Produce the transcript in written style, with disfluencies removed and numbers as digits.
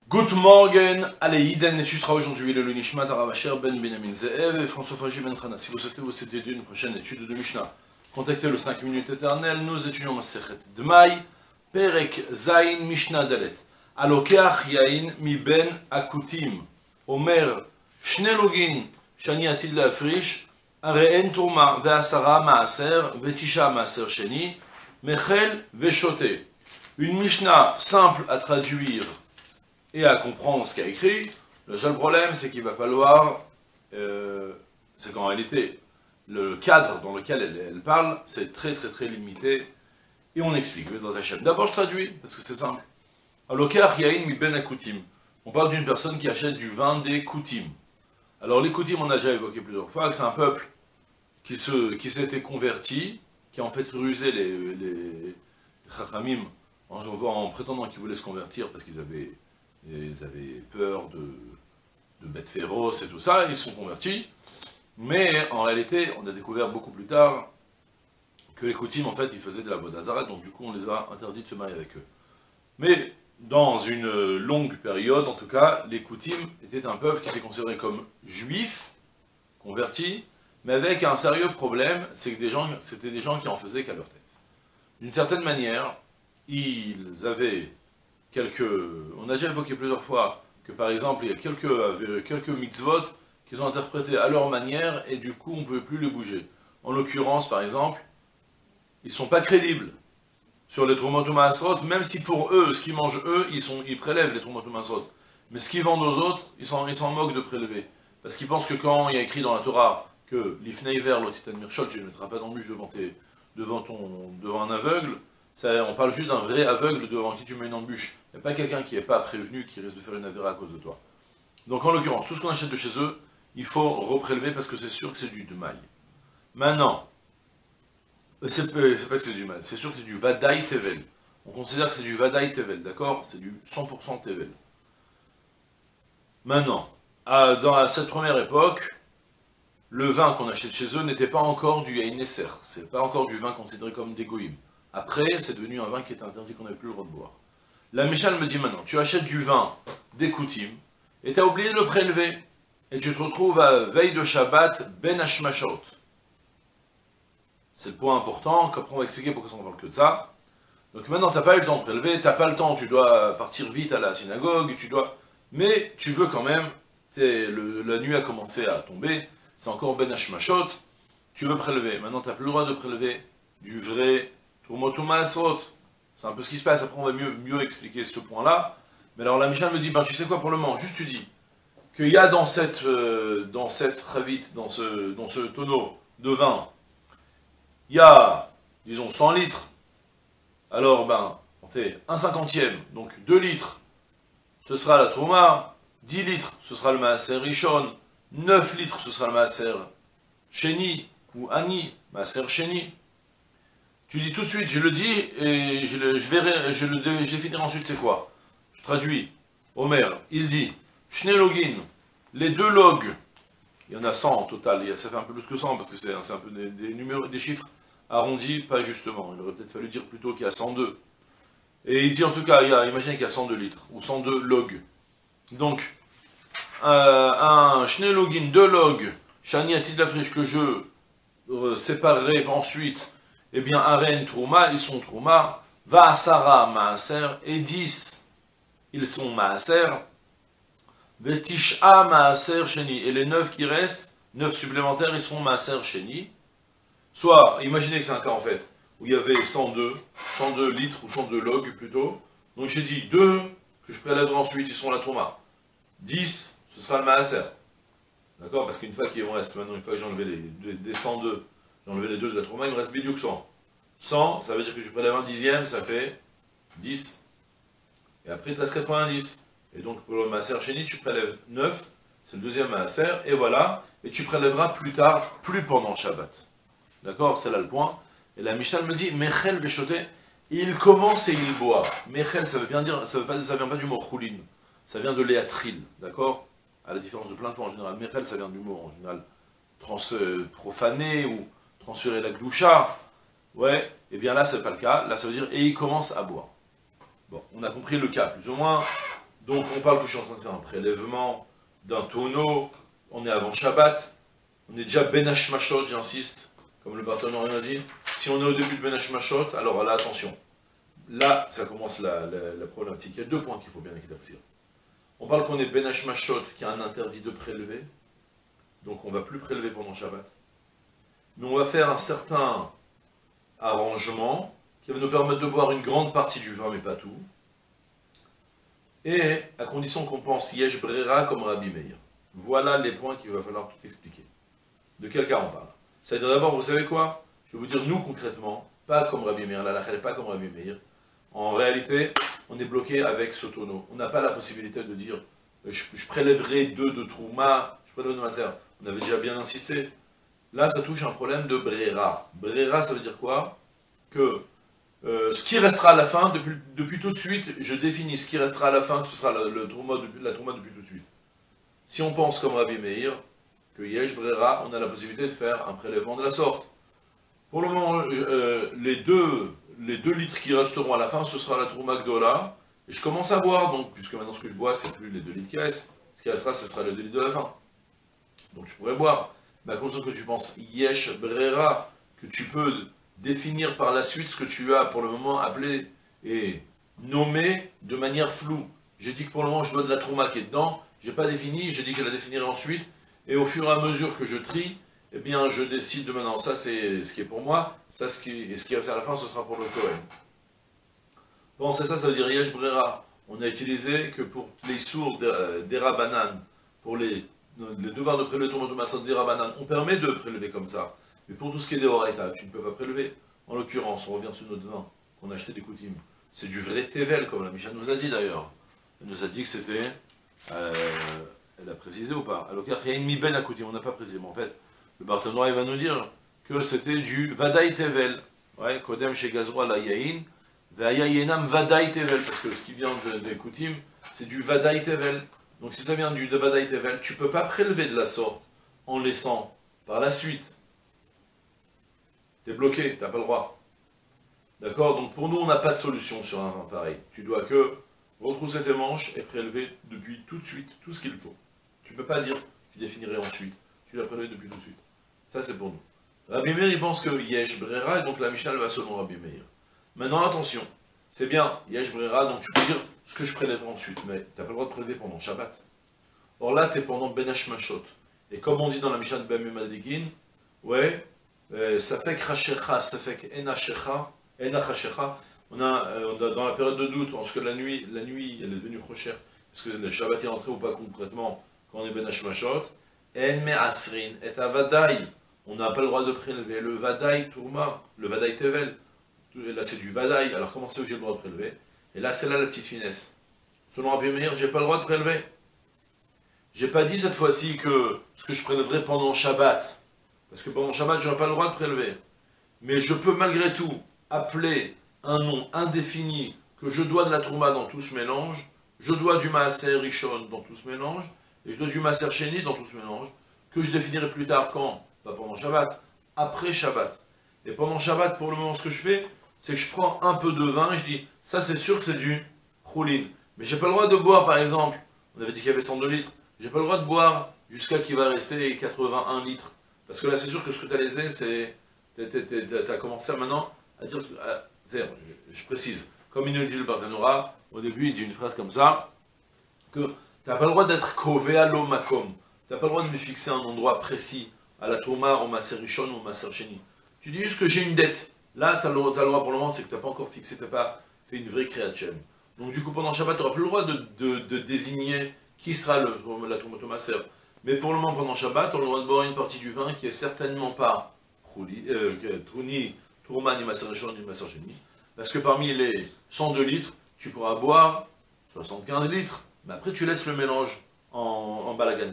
Good morning, allez, Iden, et tu seras aujourd'hui le Nishmat Aravacher Ben Benjamin Zeev et François Fagy Ben Khana. Si vous souhaitez vous aider une prochaine étude de Mishnah, contactez le 5 minutes éternel. Nous étudions Masechet Dmai, Perek Zain Mishnah Dalet. Alokeach Yain mi Ben Akutim, Omer Shnelogin, Shani Atid Lafrish, Areen Tourma, Veasara Maaser, Vetisha Maaser Sheni, Mechel Veshote. Une Mishnah simple à traduire et à comprendre ce qu'il y a écrit. Le seul problème, c'est qu'il va falloir, c'est qu'en réalité, le cadre dans lequel elle parle, c'est très limité, et on explique. D'abord, je traduis, parce que c'est simple. Alokeach yain mi ben akutim. On parle d'une personne qui achète du vin des Koutim. Alors les Koutim, on a déjà évoqué plusieurs fois, que c'est un peuple qui s'était converti, qui a en fait rusé les Chachamim en prétendant qu'ils voulaient se convertir parce qu'ils avaient peur de bêtes féroces et tout ça, ils se sont convertis, mais en réalité, on a découvert beaucoup plus tard que les Koutim, en fait, ils faisaient de la Vodazara, donc du coup, on les a interdits de se marier avec eux. Mais, dans une longue période, en tout cas, les Koutim étaient un peuple qui était considéré comme juif, converti, mais avec un sérieux problème, c'est que c'était des gens qui en faisaient qu'à leur tête. D'une certaine manière, ils avaient on a déjà évoqué plusieurs fois que par exemple il y a quelques mitzvot qu'ils ont interprétés à leur manière et du coup on ne pouvait plus les bouger. En l'occurrence par exemple, ils ne sont pas crédibles sur les Trumot U'Maasrot, même si pour eux, ce qu'ils mangent eux, ils prélèvent les Trumot U'Maasrot. Mais ce qu'ils vendent aux autres, ils s'en moquent de prélever. Parce qu'ils pensent que quand il y a écrit dans la Torah que l'Ifnei Ver, l'Otitan Mirchol, tu ne mettras pas d'embûche devant un aveugle, on parle juste d'un vrai aveugle devant qui tu mets une embûche. Il n'y a pas quelqu'un qui n'est pas prévenu qui risque de faire une avéra à cause de toi. Donc en l'occurrence, tout ce qu'on achète de chez eux, il faut reprélever parce que c'est sûr que c'est du maï. Maintenant, c'est pas que c'est du maï, c'est sûr que c'est du Vadaï Tevel. On considère que c'est du Vadaï Tevel, d'accord? C'est du 100% Tevel. Maintenant, dans cette première époque, le vin qu'on achète chez eux n'était pas encore du Yain Nesser. C'est pas encore du vin considéré comme des goïm. Après, c'est devenu un vin qui est interdit, qu'on n'avait plus le droit de boire. La Mishnah me dit maintenant, tu achètes du vin des Koutim, et tu as oublié de le prélever, et tu te retrouves à veille de Shabbat, Ben Hashmashot. C'est le point important, qu'après on va expliquer pourquoi on ne parle que de ça. Donc maintenant, tu n'as pas eu le temps de prélever, tu n'as pas le temps, tu dois partir vite à la synagogue, mais tu veux quand même, la nuit a commencé à tomber, c'est encore Ben Hashmashot, tu veux prélever. Maintenant, tu n'as plus le droit de prélever du vrai Trumot U'Maasrot. C'est un peu ce qui se passe, après on va mieux expliquer ce point-là. Mais alors la Mishnah me dit, ben tu sais quoi pour le moment, juste tu dis, qu'il y a dans cette ravite, dans ce tonneau de vin, il y a, disons, 100 litres. Alors ben, on fait 1/50, donc 2 litres, ce sera la Trouma, 10 litres, ce sera le Maaser Rishon, 9 litres, ce sera le Maaser Sheni, ou Ani, Maaser Sheni. Tu dis tout de suite, je le dis, et je définirai ensuite c'est quoi. Je traduis. Omer, il dit, Shnelogin, les 2 logs, il y en a 100 en total, ça fait un peu plus que 100, parce que c'est un peu des chiffres arrondis, pas justement. Il aurait peut-être fallu dire plutôt qu'il y a 102. Et il dit en tout cas, imaginez qu'il y a 102 litres, ou 102 logs. Donc, un Shnelogin, 2 logs, Shani Atid Lafrish, que je séparerai ensuite, eh bien, Aren Trouma, ils sont Trouma, Vaasara Maaser, et 10, ils sont Maaser, Vetisha Maaser Sheni, et les 9 qui restent, 9 supplémentaires, ils seront Maaser Sheni. Soit, imaginez que c'est un cas en fait, où il y avait 102 litres, ou 102 logs plutôt, donc j'ai dit 2, que je prélèverai ensuite, ils seront la Trouma. 10, ce sera le Maaser. D'accord? Parce qu'une fois qu'il me reste, maintenant, une fois que j'ai enlevé des 102, j'ai enlevé les 2 de la Trouma, il me reste bidiouk 100. 100, ça veut dire que je prélève un dixième, ça fait 10. Et après, il te reste 90. Et donc, pour le Maaser Sheni, tu prélèves 9, c'est le deuxième Maaser, et voilà, et tu prélèveras plus tard, plus pendant Shabbat. D'accord? C'est là le point. Et la Mishnah me dit, Mechel Beshote, il commence et il boit. Mechel, ça veut bien dire, ça vient pas du mot choulin, ça vient de l'éatril, d'accord? À la différence de plein de fois en général. Mechel, ça vient du mot en général profané ou transférer la gloucha. Ouais, et bien là, c'est pas le cas. Là, ça veut dire, et il commence à boire. Bon, on a compris le cas, plus ou moins. Donc on parle que je suis en train de faire un prélèvement d'un tonneau, on est avant Shabbat, on est déjà Ben Hashmashot, j'insiste, comme le partenaire m'a dit. Si on est au début de Ben Hashmashot, alors là, attention. Là, ça commence la problématique. Il y a 2 points qu'il faut bien éclaircir. On parle qu'on est Ben Hashmashot, qui a un interdit de prélever, donc on ne va plus prélever pendant Shabbat. Mais on va faire un certain arrangement qui va nous permettre de boire une grande partie du vin, mais pas tout. Et à condition qu'on pense Yesh Brera comme Rabbi Meir. Voilà les points qu'il va falloir tout expliquer. De quel cas on parle? C'est-à-dire d'abord, vous savez quoi? Je vais vous dire nous concrètement, pas comme Rabbi Meir, la halakha n'est pas comme Rabbi Meir. En réalité, on est bloqué avec ce tonneau. On n'a pas la possibilité de dire je prélèverai 2 de Trouma, je prélèverai de Maser. On avait déjà bien insisté. Là, ça touche un problème de Brera. Brera, ça veut dire quoi? Que ce qui restera à la fin, depuis tout de suite, je définis ce qui restera à la fin, que ce sera la Trouma depuis tout de suite. Si on pense comme Rabbi Meir, que Yesh Brera, on a la possibilité de faire un prélèvement de la sorte. Pour le moment, les 2 litres qui resteront à la fin, ce sera la Trouma Gdola, et je commence à boire, donc, puisque maintenant ce que je bois, c'est plus les 2 litres qui restent, ce qui restera, ce sera les 2 litres de la fin. Donc je pourrais boire. Mais à condition que tu penses Yesh Brera, que tu peux définir par la suite ce que tu as pour le moment appelé et nommé de manière floue. J'ai dit que pour le moment, je dois de la Trouma qui est dedans, j'ai pas défini, j'ai dit que je la définirai ensuite, et au fur et à mesure que je trie, eh bien, je décide de maintenant, ça c'est ce qui est pour moi, ça ce qui reste à la fin, ce sera pour le Kohen. Bon, c'est ça, ça veut dire Yesh Brera. On a utilisé que pour les sourds d'Era Banan, pour les devoirs de prélever ton massot d'Era Banan, on permet de prélever comme ça. Mais pour tout ce qui est des Horaïta, tu ne peux pas prélever. En l'occurrence, on revient sur notre vin qu'on a acheté des Koutim. C'est du vrai Tevel, comme la Mishnah nous a dit d'ailleurs. Elle nous a dit que c'était... elle a précisé ou pas? Alors, il y a une mi ben à Koutim, on n'a pas précisé, mais en fait, le partenaire va nous dire que c'était du Vadaï Tevel. Ouais, Kodem chez Gazroa la Yahin, Vayayenam Vadaï Tevel, parce que ce qui vient des Koutim, c'est du Vadaï Tevel. Donc si ça vient du Vadaï Tevel, tu ne peux pas prélever de la sorte en laissant par la suite. Tu es bloqué, tu n'as pas le droit. D'accord? Donc pour nous, on n'a pas de solution sur un vin pareil. Tu dois que retrousser tes manches et prélever depuis tout de suite tout ce qu'il faut. Tu ne peux pas dire, tu définirais ensuite. Tu dois prélever depuis tout de suite. Ça, c'est pour nous. Rabbi Meir, il pense que Yesh Brera, et donc la Mishnah va selon Rabbi Meir. Maintenant, attention. C'est bien, Yesh Brera, donc tu peux dire ce que je prélèverai ensuite, mais tu n'as pas le droit de prélever pendant Shabbat. Or là, tu es pendant Ben Hashmashot. Et comme on dit dans la Mishnah de Ben Madikin, ouais, ça fait Krashecha, ça fait Enashecha, Enachashecha. On a dans la période de doute, parce que la nuit, elle est devenue trop chère. Est-ce que le Shabbat est rentré ou pas concrètement quand on est Ben Hashmashot? En me asrin, et à Vadaï. On n'a pas le droit de prélever le Vadaï Tourma, le Vadaï Tevel. Là, c'est du Vadaï. Alors, comment c'est que j'ai le droit de prélever? Et là, c'est là la petite finesse. Selon Rabbi Meir, j'ai pas le droit de prélever. J'ai pas dit cette fois-ci que ce que je prélèverai pendant Shabbat. Parce que pendant Shabbat, j'aurai pas le droit de prélever. Mais je peux malgré tout appeler un nom indéfini que je dois de la Trouma dans tout ce mélange, je dois du Maaser Rishon dans tout ce mélange, et je dois du Maaser Sheni dans tout ce mélange, que je définirai plus tard quand? Pas pendant Shabbat, après Shabbat. Et pendant Shabbat, pour le moment, ce que je fais, c'est que je prends un peu de vin et je dis, ça c'est sûr que c'est du Choulin. Mais j'ai pas le droit de boire, par exemple, on avait dit qu'il y avait 102 litres, j'ai pas le droit de boire jusqu'à qu'il va rester 81 litres. Parce que là, c'est sûr que ce que tu as laissé, c'est... Tu as commencé maintenant à dire... Je précise, comme il nous dit le partenora, au début, il dit une phrase comme ça, que tu n'as pas le droit d'être kové à l'omakom. Tu n'as pas le droit de me fixer un endroit précis, à la Touma, au Maaser Rishon ou au Maaser Sheni. Tu dis juste que j'ai une dette. Là, tu as le droit pour le moment, c'est que tu n'as pas encore fixé, tu n'as pas fait une vraie création. Donc du coup, pendant Shabbat, tu n'auras plus le droit de désigner qui sera la Touma au Maaser. Mais pour le moment, pendant Shabbat, on a le droit de boire une partie du vin qui est certainement pas Trouni, Tourma, ni Maaser Rishon, ni Maaser Sheni. Parce que parmi les 102 litres, tu pourras boire 75 litres. Mais après, tu laisses le mélange en balagan.